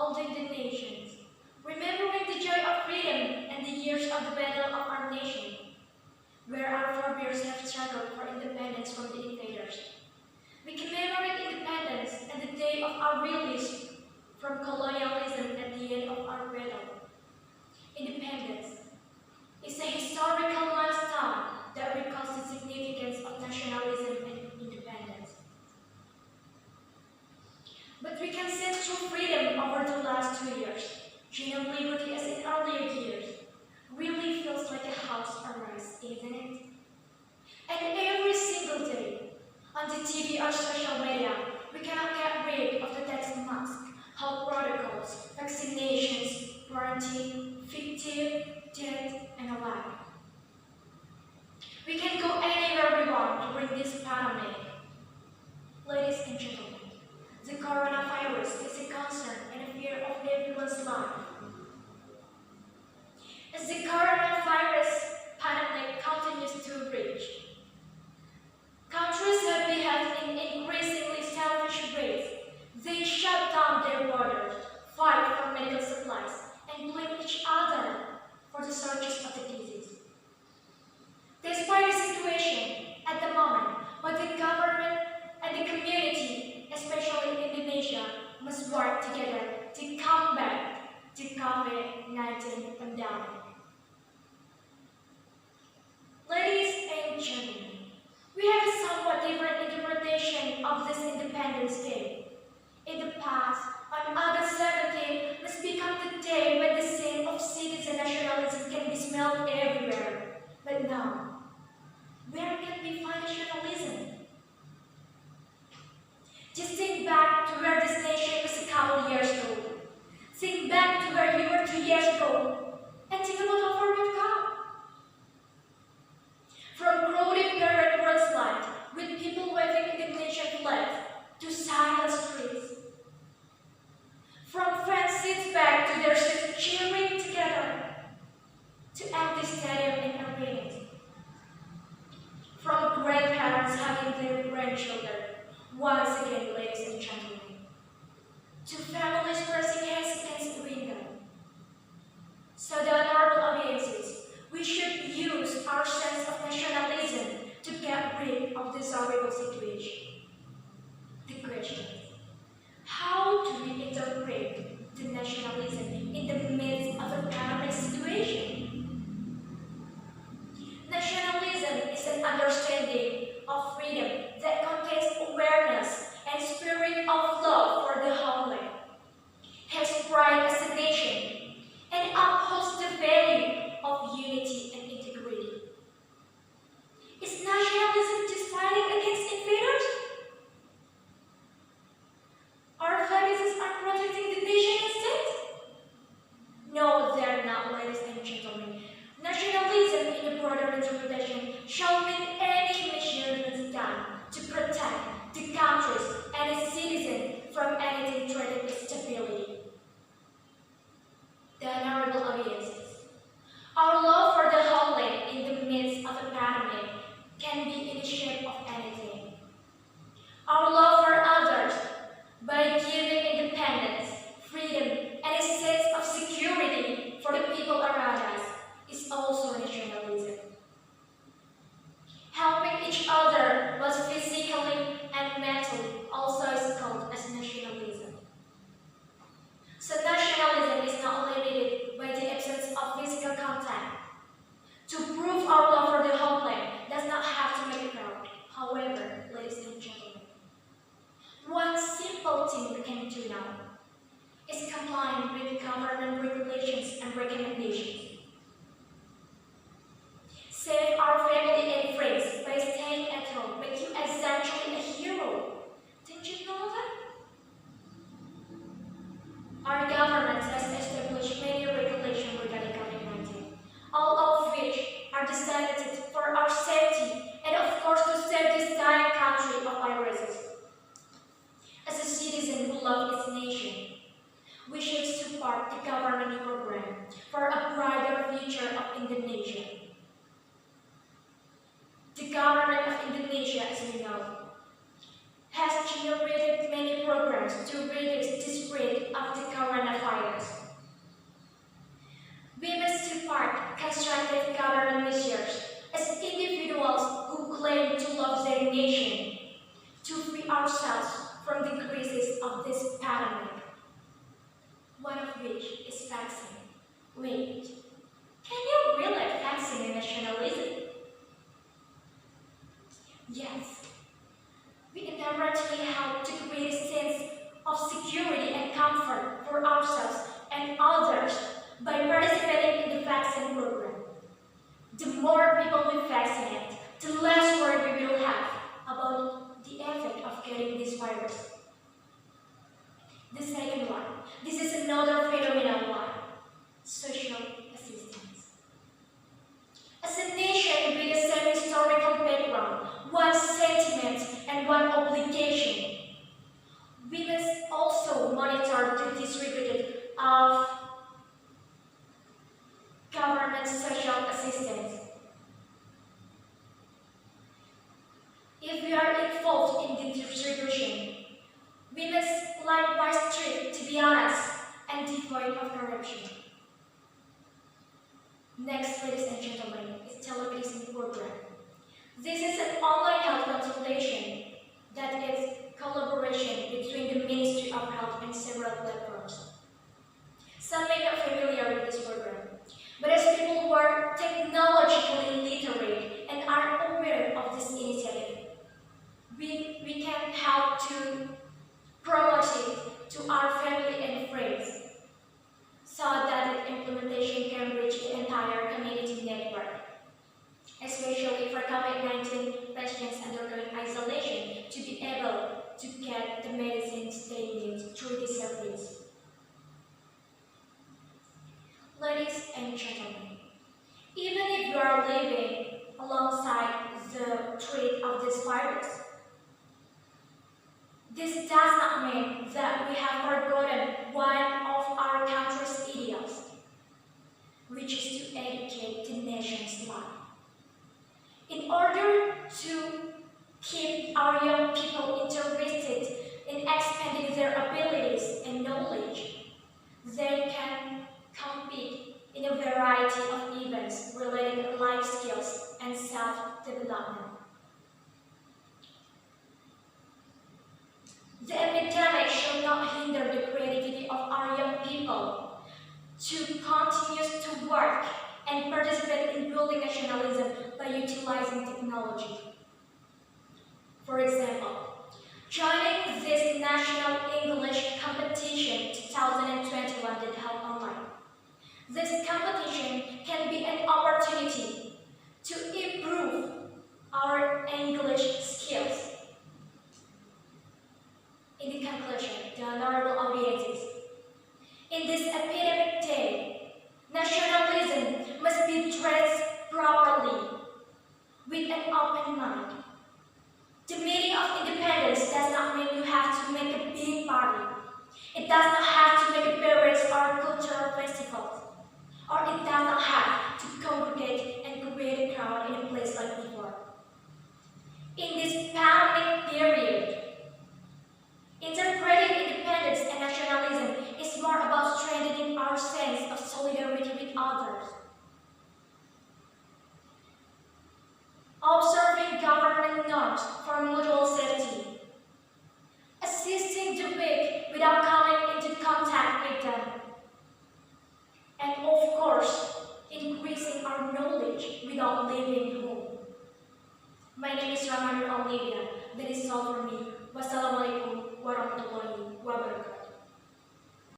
holding the nations, remembering the joy of freedom and the years of the battle of our nation, where our forebears have struggled for independence from the invaders. We commemorate independence and the day of our release from colonialism at the end of our battle. Independence is a historical milestone that recalls the significance of nationalism and independence. But we can sense true freedom over the last 2 years. Dream of liberty as in earlier years really feels like a house arrest, isn't it? And every single day, on the TV or social media, we cannot get rid of the text mask, health protocols, vaccinations, quarantine, fictive, death, and a lie. We can go anywhere we want during this pandemic. Ladies and gentlemen, the coronavirus is a concern and a fear of everyone's life. As the coronavirus pandemic continues to rage, countries have behaved in increasingly selfish ways. They shut down their borders, fight for medical supplies, and blame each other for the surges of the disease. Despite the situation at the moment, both the government and the community, especially in Indonesia, must work together to combat the COVID-19 pandemic. Ladies and gentlemen, we have a somewhat different interpretation of this Independence Day. In the past, on August 17th must become the day when the scent of citizen nationalism can be smelled everywhere. But now, where can we find nationalism? Just think back to where this nation was a couple years ago. Think back to where you were 2 years ago, and think about how far we've come. From crowded parade roads lined with people waving Indonesian flags to silent streets. From fans seats back to their seats cheering together to empty stadium and arenas. From grandparents hugging their grandchildren, once again, ladies and gentlemen, to families pressing hands against the window. So the honorable audiences, we should use our sense of nationalism to get rid of this horrible situation. The question is, how do we interpret the nationalism in the midst of a pandemic situation? Nationalism is an understanding of freedom that contains awareness and spirit of love for the homeland, has pride as a nation, and upholds the value of unity and integrity. Is nationalism just fighting against invaders? Our flags are protecting the nation instead? No, they're not, ladies and gentlemen. Nationalism in the broader interpretation shall mean any measures done to protect the countries and its citizens from anything threatening its stability. The honorable audiences, our love for the homeland in the midst of a pandemic can be in the shape of anything. Our love for others by giving independence, freedom, and a sense of security for the people around us is also nationalism. Helping each other both physically and mentally also is called as nationalism. So nationalism is not limited by the absence of physical contact. To prove our love for the homeland does not have to make it proud. However, ladies and gentlemen, one simple thing we can do now is complying with government regulations and recommendations. Save our family and friends by staying at home make you essentially a hero. Didn't you know that? Our government has established many regulations regarding COVID-19, all of which are designed for our safety and of course to save this dying country of viruses. As a citizen who loves its nation, we should support the government program for a brighter future of Indonesia. The government of Indonesia, as we know, has generated many programs to reduce the spread of the coronavirus. We must support constructive government measures as individuals who claim to love their nation, to free ourselves from the crisis of this pandemic, one of which is vaccine. Wait, can you relate vaccine and nationalism? Yes, we indirectly help to create a sense of security and comfort for ourselves and others by participating in the vaccine program. The more people we vaccinate, the less worry we will have about the effect of getting this virus. The second one, this is another phenomenal one, social assistance. As a nation with the same historical background, one sentiment and one obligation, we must also monitor the distribution of government social assistance. If we are involved in the distribution, we must likewise strive to be honest and devoid of corruption. Next, ladies and gentlemen, is telemedicine program. This is an online health consultation that is collaboration between the Ministry of Health and several platforms. Some may not be familiar with this program, but as people who are technologically literate and are aware of this initiative, we can help to promote it to our family and friends so that the implementation can reach the entire community network, especially for COVID-19 patients undergoing isolation to be able to get the medicines they need through this service. Ladies and gentlemen, even if you are living alongside the threat of this virus, this does not mean that we have forgotten one of our country's ideals, which is to educate the nation's life. In order to keep our young people interested in expanding their abilities and knowledge, they can compete in a variety of events related to life skills and self-development. The epidemic shall not hinder the creativity of our young people to continue to work and participate in building nationalism by utilizing technology. For example, joining this National English Competition 2021 that held online. This competition can be an opportunity to improve our English skills. In the conclusion, the honorable audiences, in this epidemic day, nationalism must be dressed properly with an open mind. The meaning of independence does not mean you have to make a big party. It does not have to make parades or cultural festivals. Or it does not have to congregate and create a crowd in a place like before. In this pandemic period, interpreting independence and nationalism is more about strengthening our sense of solidarity with others. Observing government norms for mutual safety. Assisting the weak without coming into contact with them. And of course, increasing our knowledge without leaving home. My name is Rakhmah Nur Aliffia. That is all for me. Wassalamualaikum warahmatullahi wabarakatuh.